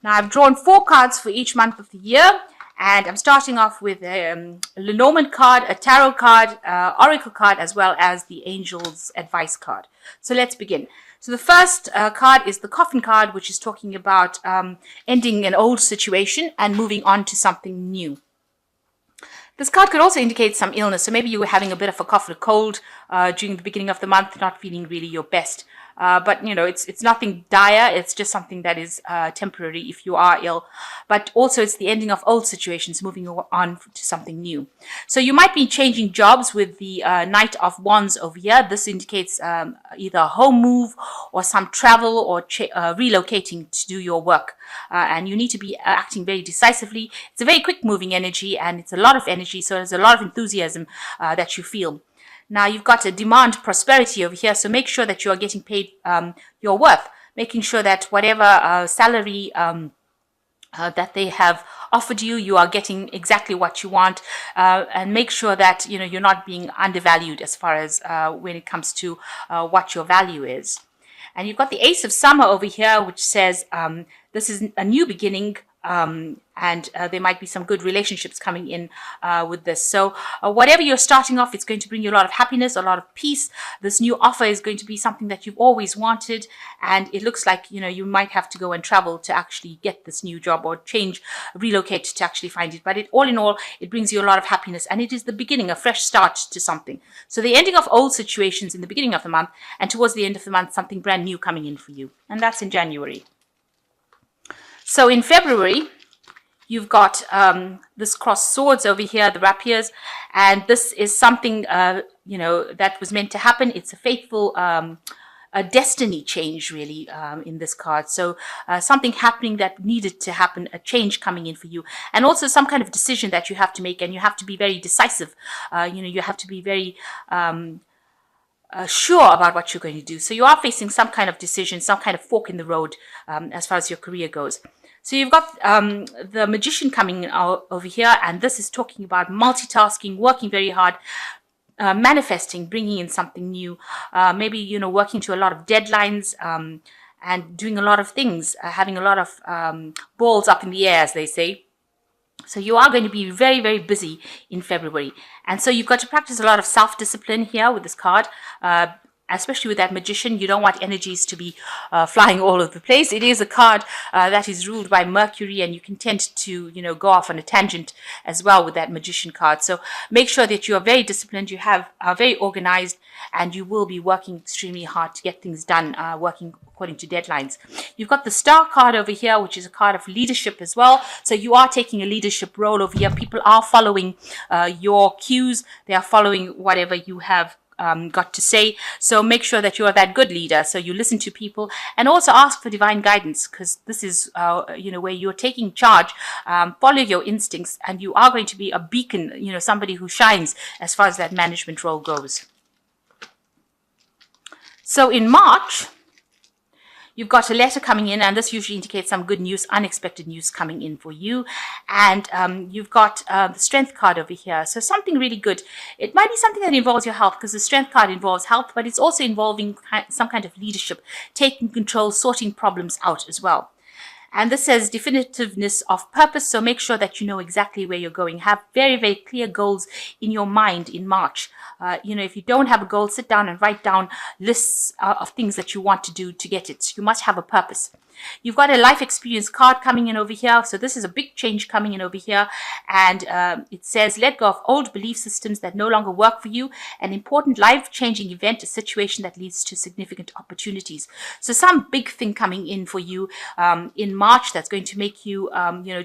Now I've drawn 4 cards for each month of the year, and I'm starting off with a Lenormand card, a tarot card, oracle card, as well as the angel's advice card. So let's begin. So the first card is the coffin card, which is talking about ending an old situation and moving on to something new. This card could also indicate some illness. So maybe you were having a bit of a cough or cold during the beginning of the month, not feeling really your best. But, you know, it's nothing dire. It's just something that is temporary if you are ill. But also it's the ending of old situations, moving on to something new. So you might be changing jobs with the Knight of Wands over here. This indicates either a home move or some travel or relocating to do your work. And you need to be acting very decisively. It's a very quick moving energy, and it's a lot of energy. So there's a lot of enthusiasm that you feel. Now you've got a demand prosperity over here, so make sure that you are getting paid your worth, making sure that whatever salary that they have offered you, you are getting exactly what you want, and make sure that you're not being undervalued as far as when it comes to what your value is. And you've got the Ace of Summer over here, which says this is a new beginning. And there might be some good relationships coming in with this. So whatever you're starting off, it's going to bring you a lot of happiness, a lot of peace. This new offer is going to be something that you've always wanted. And it looks like, you might have to go and travel to actually get this new job, or relocate to actually find it. But all in all, it brings you a lot of happiness. And it is the beginning, a fresh start to something. So the ending of old situations in the beginning of the month, and towards the end of the month, something brand new coming in for you. And that's in January. So in February, you've got this crossed swords over here, the rapiers, and this is something, that was meant to happen. It's a fateful a destiny change, really, in this card. So something happening that needed to happen, a change coming in for you, and also some kind of decision that you have to make, and you have to be very decisive. You have to be very sure about what you're going to do. So you are facing some kind of decision, some kind of fork in the road as far as your career goes. So you've got the Magician coming in over here, and this is talking about multitasking, working very hard, manifesting, bringing in something new, maybe, working to a lot of deadlines, and doing a lot of things, having a lot of balls up in the air, as they say. So you are going to be very, very busy in February. And so you've got to practice a lot of self-discipline here with this card, especially with that Magician. You don't want energies to be flying all over the place. It is a card that is ruled by Mercury, and you can tend to, go off on a tangent as well with that Magician card. So make sure that you are very disciplined, you are very organized, and you will be working extremely hard to get things done, working according to deadlines. You've got the Star card over here, which is a card of leadership as well. So you are taking a leadership role over here. People are following your cues. They are following whatever you have got to say. So make sure that you are that good leader. So you listen to people, and also ask for divine guidance, because this is where you're taking charge. Follow your instincts, and you are going to be a beacon, somebody who shines as far as that management role goes. So in March, you've got a letter coming in, and this usually indicates some good news, unexpected news coming in for you. And you've got the Strength card over here. So something really good. It might be something that involves your health, because the Strength card involves health, but it's also involving some kind of leadership, taking control, sorting problems out as well. And this says definitiveness of purpose. So make sure that you know exactly where you're going. Have very, very clear goals in your mind in March. If you don't have a goal, sit down and write down lists of things that you want to do to get it. You must have a purpose. You've got a life experience card coming in over here. So this is a big change coming in over here. And it says, let go of old belief systems that no longer work for you. An important life-changing event, a situation that leads to significant opportunities. So some big thing coming in for you in March that's going to make you,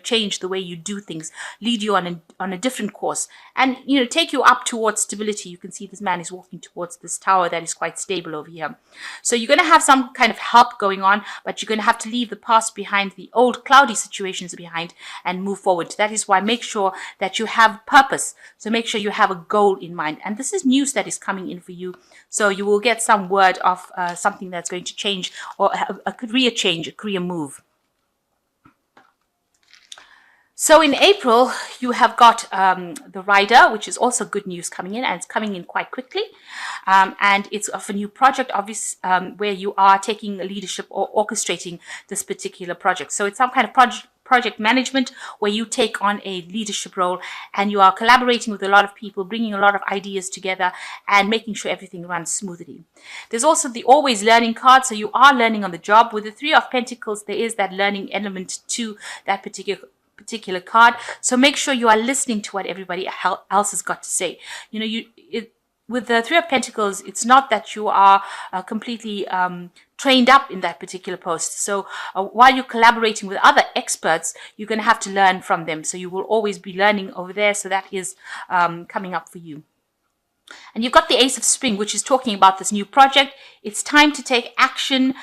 change the way you do things, lead you on a different course, and, take you up towards stability. You can see this man is walking towards this tower that is quite stable over here. So you're going to have some kind of help going on, but you're going to have to leave the past behind, the old cloudy situations behind, and move forward. That is why make sure that you have purpose. So make sure you have a goal in mind. And this is news that is coming in for you. So you will get some word of something that's going to change, or a career change, a career move. So in April, you have got the rider, which is also good news coming in, and it's coming in quite quickly. And it's of a new project, obviously, where you are taking leadership or orchestrating this particular project. So it's some kind of project management where you take on a leadership role and you are collaborating with a lot of people, bringing a lot of ideas together and making sure everything runs smoothly. There's also the always learning card. So you are learning on the job. With the Three of Pentacles, there is that learning element to that particular card. So make sure you are listening to what everybody else has got to say. With the Three of Pentacles, it's not that you are completely trained up in that particular post. So while you're collaborating with other experts, you're going to have to learn from them. So you will always be learning over there. So that is coming up for you. And you've got the Ace of Spring, which is talking about this new project. It's time to take action,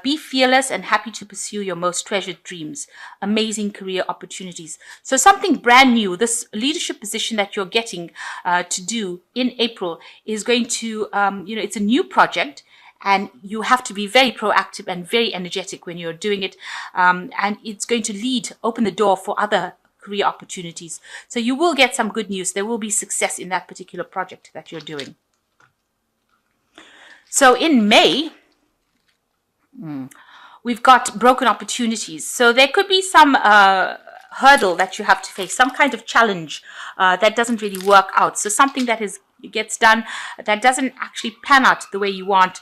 be fearless and happy to pursue your most treasured dreams. Amazing career opportunities. So something brand new, this leadership position that you're getting to do in April is going to, it's a new project. And you have to be very proactive and very energetic when you're doing it. And it's going to open the door for other career opportunities. So you will get some good news. There will be success in that particular project that you're doing. So in May, we've got broken opportunities. So there could be some hurdle that you have to face, some kind of challenge that doesn't really work out. So something that gets done that doesn't actually pan out the way you want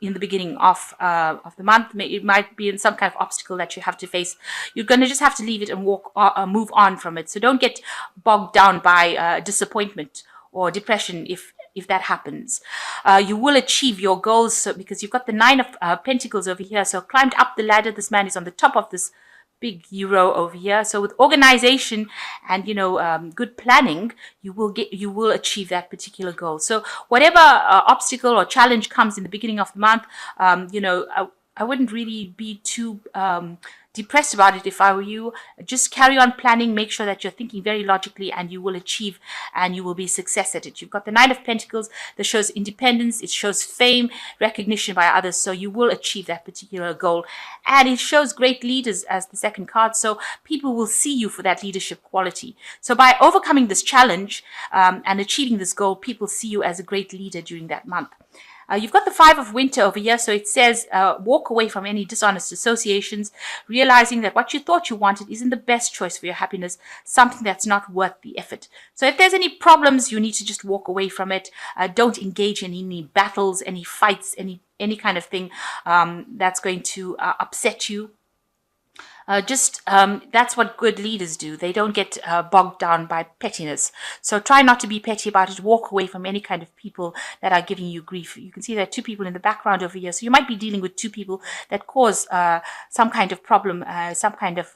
in the beginning of the month. It might be in some kind of obstacle that you have to face. You're going to just have to leave it and move on from it. So don't get bogged down by disappointment or depression if that happens. You will achieve your goals because you've got the Nine of Pentacles over here. So climbed up the ladder. This man is on the top of this big euro over here. So with organization and good planning, you will achieve that particular goal. So whatever obstacle or challenge comes in the beginning of the month, I wouldn't really be too depressed about it if I were you. Just carry on planning, make sure that you're thinking very logically, and you will achieve and you will be success at it. You've got the Nine of Pentacles that shows independence, it shows fame, recognition by others, so you will achieve that particular goal. And it shows great leaders as the second card, so people will see you for that leadership quality. So by overcoming this challenge and achieving this goal, people see you as a great leader during that month. You've got the Five of Winter over here, so it says walk away from any dishonest associations, realizing that what you thought you wanted isn't the best choice for your happiness, something that's not worth the effort. So if there's any problems, you need to just walk away from it. Don't engage in any battles, any fights, any kind of thing that's going to upset you. That's what good leaders do. They don't get bogged down by pettiness. So try not to be petty about it. Walk away from any kind of people that are giving you grief. You can see there are two people in the background over here. So you might be dealing with two people that cause some kind of problem, some kind of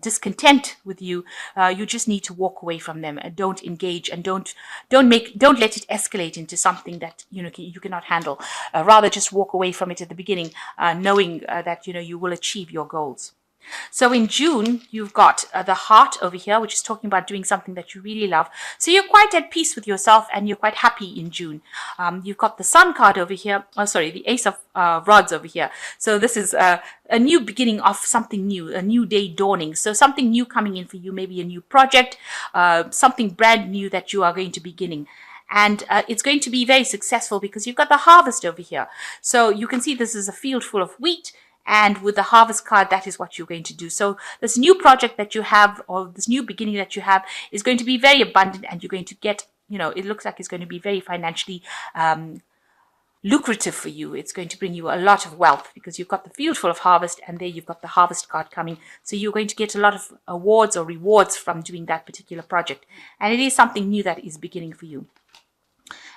discontent with you. You just need to walk away from them and don't engage and don't let it escalate into something that you cannot handle. Rather just walk away from it at the beginning, knowing that you will achieve your goals. So in June, you've got the Heart over here, which is talking about doing something that you really love. So you're quite at peace with yourself and you're quite happy in June. You've got the Sun card over here. The Ace of Rods over here. So this is a new beginning of something new, a new day dawning. So something new coming in for you, maybe a new project, something brand new that you are going to be beginning. And it's going to be very successful because you've got the Harvest over here. So you can see this is a field full of wheat. And with the Harvest card, that is what you're going to do. So this new project that you have, or this new beginning that you have, is going to be very abundant, and you're going to get, it looks like it's going to be very financially lucrative for you. It's going to bring you a lot of wealth because you've got the field full of harvest, and there you've got the Harvest card coming. So you're going to get a lot of awards or rewards from doing that particular project. And it is something new that is beginning for you.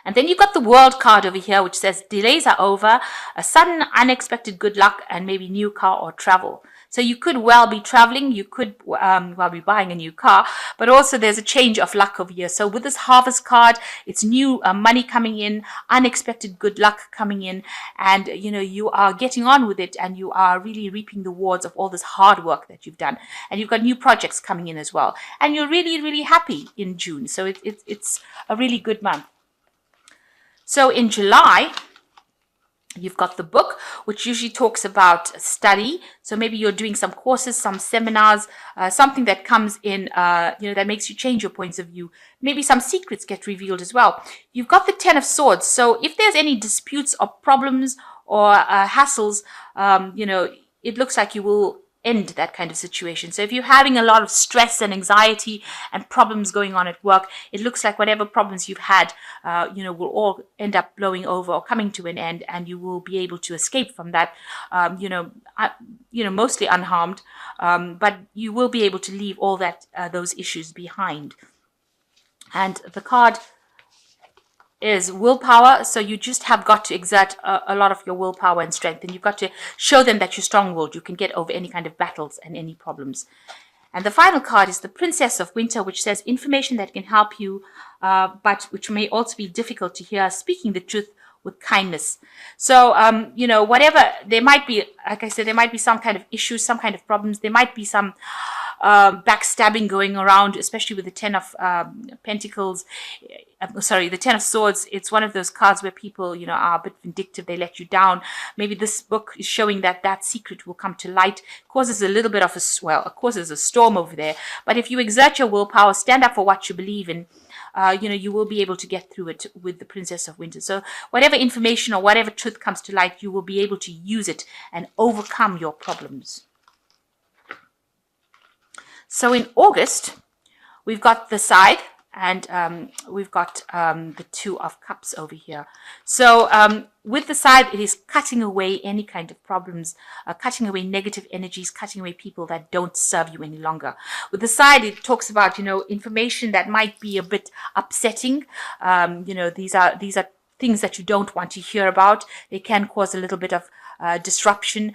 And then you've got the World card over here, which says delays are over, a sudden unexpected good luck, and maybe new car or travel. So you could well be traveling, you could be buying a new car, but also there's a change of luck over here. So with this Harvest card, it's new money coming in, unexpected good luck coming in, and you are getting on with it, and you are really reaping the rewards of all this hard work that you've done. And you've got new projects coming in as well. And you're really, really happy in June. So it's a really good month. So in July, You've got the book, which usually talks about study. So maybe you're doing some courses, some seminars, something that comes in, that makes you change your points of view. Maybe some secrets get revealed as well. You've got the Ten of Swords. So if there's any disputes or problems or hassles, it looks like you will end that kind of situation. So if you're having a lot of stress and anxiety and problems going on at work, it looks like whatever problems you've had, will all end up blowing over or coming to an end, and you will be able to escape from that, mostly unharmed, but you will be able to leave all that those issues behind. And the card is willpower. So you just have got to exert a lot of your willpower and strength, and you've got to show them that you're strong-willed. You can get over any kind of battles and any problems. And the final card is the Princess of Winter, which says information that can help you, but which may also be difficult to hear, speaking the truth with kindness. So, whatever, there might be, like I said, there might be some kind of issues, some kind of problems. There might be some backstabbing going around, especially with the Ten of Pentacles. The Ten of Swords. It's one of those cards where people, are a bit vindictive. They let you down. Maybe this book is showing that secret will come to light. Causes a little bit of causes a storm over there. But if you exert your willpower, stand up for what you believe in, you will be able to get through it with the Princess of Winter. So whatever information or whatever truth comes to light, you will be able to use it and overcome your problems. So in August, we've got the Scythe, and we've got the Two of Cups over here. So with the Scythe, it is cutting away any kind of problems, cutting away negative energies, cutting away people that don't serve you any longer. With the Scythe, it talks about, information that might be a bit upsetting. These are things that you don't want to hear about. They can cause a little bit of disruption.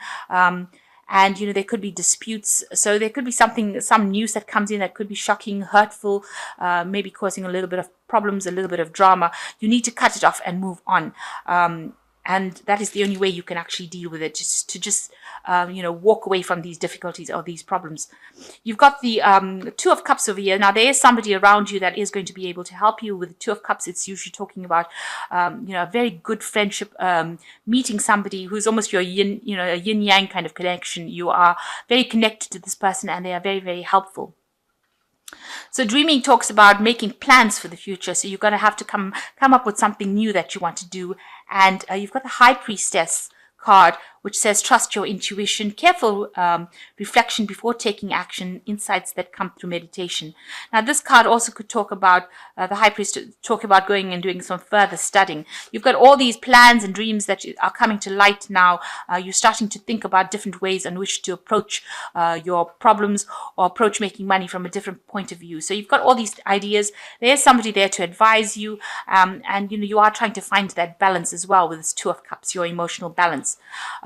And, there could be disputes. So there could be some news that comes in that could be shocking, hurtful, maybe causing a little bit of problems, a little bit of drama. You need to cut it off and move on. And that is the only way you can actually deal with it, just walk away from these difficulties or these problems. You've got the Two of Cups over here. Now, there is somebody around you that is going to be able to help you. With the Two of Cups, it's usually talking about, a very good friendship, meeting somebody who's almost your yin, a yin-yang kind of connection. You are very connected to this person, and they are very, very helpful. So dreaming talks about making plans for the future. So you're going to have to come up with something new that you want to do. And you've got the High Priestess card, which says trust your intuition, careful reflection before taking action, insights that come through meditation. Now, this card also could talk about the High Priest, talk about going and doing some further studying. You've got all these plans and dreams that are coming to light now. You're starting to think about different ways in which to approach your problems or approach making money from a different point of view. So you've got all these ideas. There's somebody there to advise you, and you are trying to find that balance as well with this Two of Cups, your emotional balance.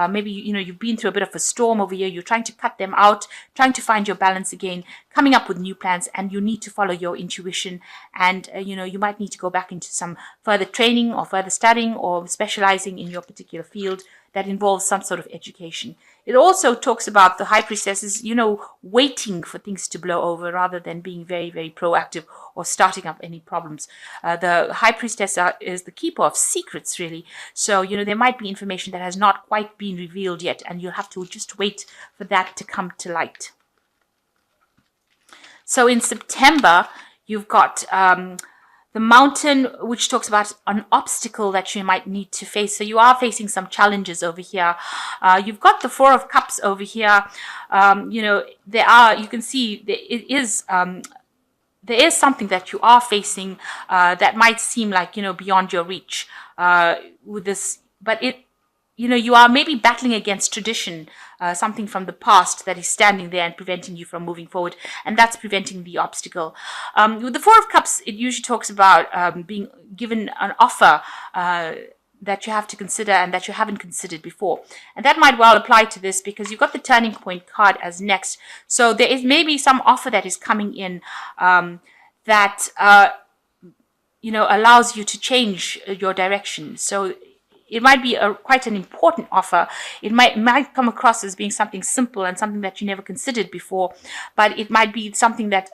Maybe, you've been through a bit of a storm over here. You're trying to cut them out, trying to find your balance again, coming up with new plans, and you need to follow your intuition. And, you might need to go back into some further training or further studying or specializing in your particular field that involves some sort of education. It also talks about the High Priestesses, waiting for things to blow over rather than being very, very proactive or starting up any problems. The High Priestess is the keeper of secrets, really. So, there might be information that has not quite been revealed yet, and you'll have to just wait for that to come to light. So in September, you've got the Mountain, which talks about an obstacle that you might need to face. So you are facing some challenges over here. You've got the Four of Cups over here. You can see there is something that you are facing that might seem like, beyond your reach with this, but you are maybe battling against tradition, something from the past that is standing there and preventing you from moving forward, and that's preventing the obstacle. With the Four of Cups, it usually talks about being given an offer that you have to consider and that you haven't considered before. And that might well apply to this because you've got the Turning Point card as next. So there is maybe some offer that is coming in that allows you to change your direction. So it might be quite an important offer. It might come across as being something simple and something that you never considered before, but it might be something that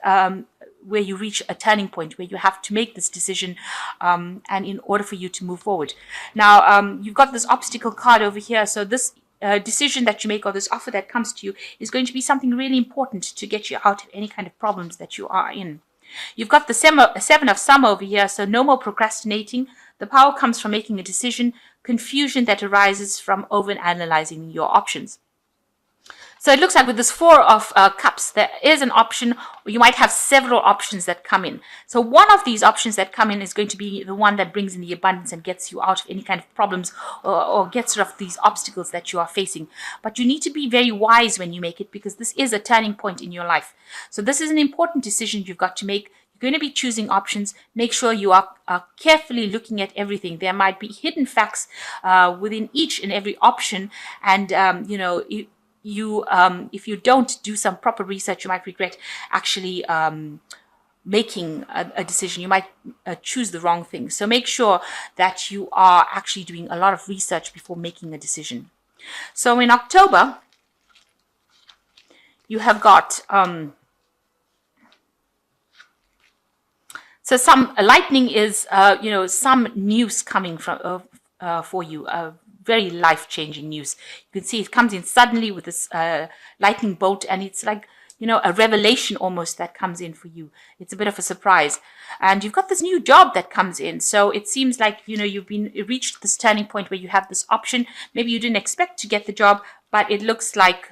where you reach a turning point where you have to make this decision, and in order for you to move forward. Now, you've got this obstacle card over here. So this decision that you make, or this offer that comes to you, is going to be something really important to get you out of any kind of problems that you are in. You've got the Seven of Summer over here, so no more procrastinating. The power comes from making a decision, confusion that arises from overanalyzing your options. So it looks like with this Four of Cups, there is an option, or you might have several options that come in. So one of these options that come in is going to be the one that brings in the abundance and gets you out of any kind of problems, or gets rid of these obstacles that you are facing. But you need to be very wise when you make it, because this is a turning point in your life. So this is an important decision you've got to make. You're going to be choosing options. Make sure you are carefully looking at everything. There might be hidden facts within each and every option, and if you don't do some proper research, you might regret actually making a decision. You might choose the wrong thing. So make sure that you are actually doing a lot of research before making a decision. So in October, you have got so some lightning is some news coming from for you. Very life-changing news. You can see it comes in suddenly with this lightning bolt, and it's like, a revelation almost that comes in for you. It's a bit of a surprise. And you've got this new job that comes in. So it seems like, you've reached this turning point where you have this option. Maybe you didn't expect to get the job, but it looks like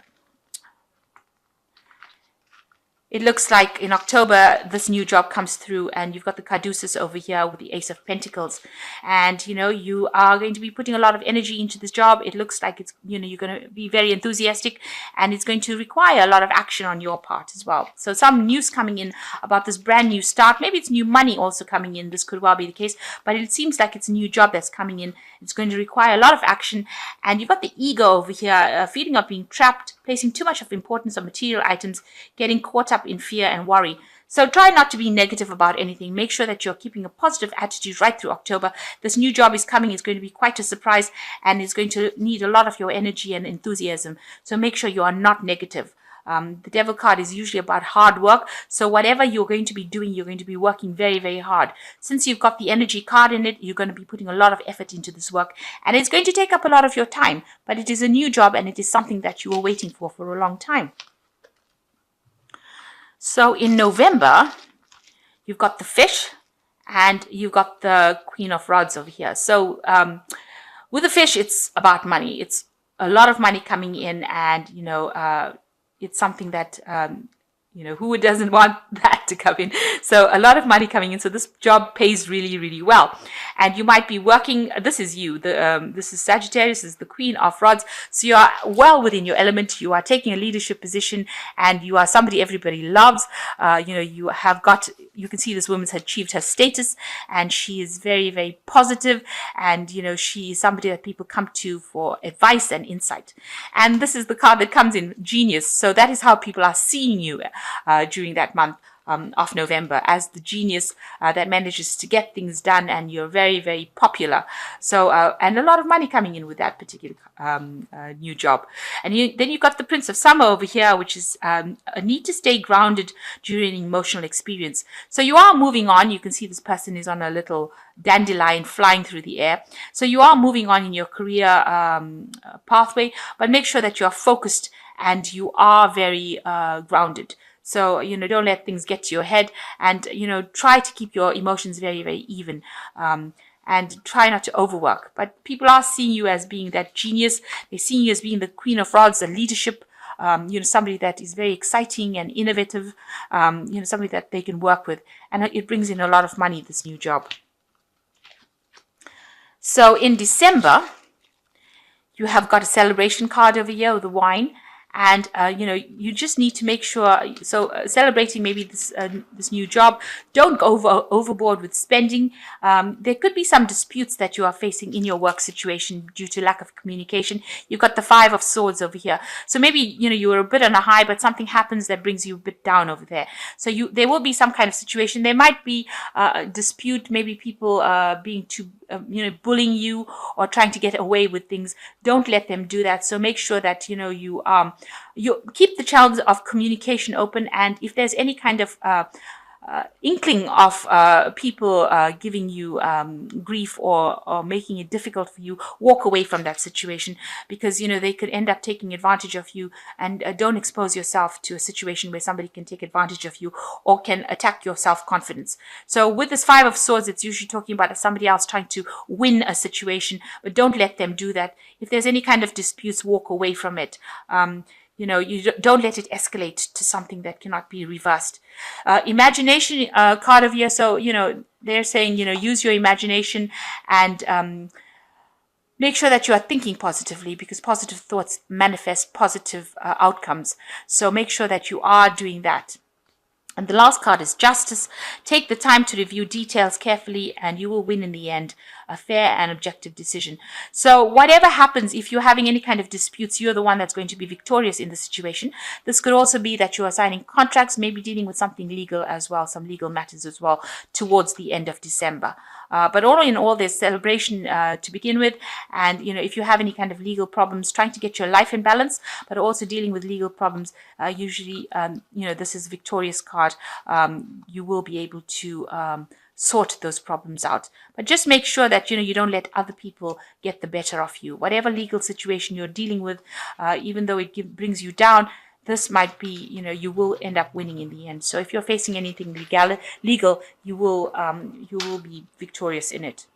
in October, this new job comes through, and you've got the Caduceus over here with the Ace of Pentacles. And, you are going to be putting a lot of energy into this job. It looks like it's, you're going to be very enthusiastic, and it's going to require a lot of action on your part as well. So some news coming in about this brand new start. Maybe it's new money also coming in. This could well be the case, but it seems like it's a new job that's coming in. It's going to require a lot of action. And you've got the ego over here, feeling of being trapped, placing too much of importance on material items, getting caught up in fear and worry. So try not to be negative about anything. Make sure that you're keeping a positive attitude right through October. This new job is coming. It's going to be quite a surprise, and it's going to need a lot of your energy and enthusiasm. So make sure you are not negative. The Devil card is usually about hard work. So whatever you're going to be doing, you're going to be working very, very hard. Since you've got the energy card in it, you're going to be putting a lot of effort into this work. And it's going to take up a lot of your time. But it is a new job, and it is something that you were waiting for a long time. So in November, you've got the Fish, and you've got the Queen of Rods over here. So with the Fish, it's about money. It's a lot of money coming in, and, it's something that, who doesn't want that to come in? So a lot of money coming in. So this job pays really, really well. And you might be working, this is you, this is Sagittarius, this is the Queen of Rods. So you are well within your element. You are taking a leadership position, and you are somebody everybody loves. You can see this woman's achieved her status, and she is very, very positive, and, she is somebody that people come to for advice and insight. And this is the card that comes in, Genius. So that is how people are seeing you during that month of November, as the genius that manages to get things done, and you're very, very popular. So and a lot of money coming in with that particular new job. And then you've got the Prince of Summer over here, which is a need to stay grounded during an emotional experience. So you are moving on. You can see this person is on a little dandelion flying through the air. So you are moving on in your career pathway, but make sure that you're focused and you are very grounded. So, don't let things get to your head, and, try to keep your emotions very, very even, and try not to overwork. But people are seeing you as being that genius. They're seeing you as being the Queen of Rods, the leadership, somebody that is very exciting and innovative, somebody that they can work with. And it brings in a lot of money, this new job. So in December, you have got a celebration card over here with the wine. And, you just need to make sure, celebrating maybe this new job, don't go overboard with spending. There could be some disputes that you are facing in your work situation due to lack of communication. You've got the Five of Swords over here. So maybe, you were a bit on a high, but something happens that brings you a bit down over there. So there will be some kind of situation. There might be a dispute, maybe people being too, bullying you or trying to get away with things. Don't let them do that. So make sure that, you keep the channels of communication open, and if there's any kind of inkling of people giving you grief or making it difficult for you, walk away from that situation, because they could end up taking advantage of you. And don't expose yourself to a situation where somebody can take advantage of you or can attack your self-confidence. So with this Five of Swords, it's usually talking about somebody else trying to win a situation, but don't let them do that. If there's any kind of disputes, walk away from it. You don't let it escalate to something that cannot be reversed. Imagination card of year. So, they're saying, use your imagination and make sure that you are thinking positively, because positive thoughts manifest positive outcomes. So make sure that you are doing that. And the last card is Justice. Take the time to review details carefully and you will win in the end. A fair and objective decision. So whatever happens, if you're having any kind of disputes, you're the one that's going to be victorious in the situation. This could also be that you are signing contracts, maybe dealing with something legal as well, some legal matters as well, towards the end of December. But all in all, there's celebration to begin with. And, if you have any kind of legal problems, trying to get your life in balance, but also dealing with legal problems, usually, this is victorious card. You will be able to sort those problems out. But just make sure that, you don't let other people get the better of you. Whatever legal situation you're dealing with, even though it brings you down, this might be, you will end up winning in the end. So if you're facing anything legal, you will be victorious in it.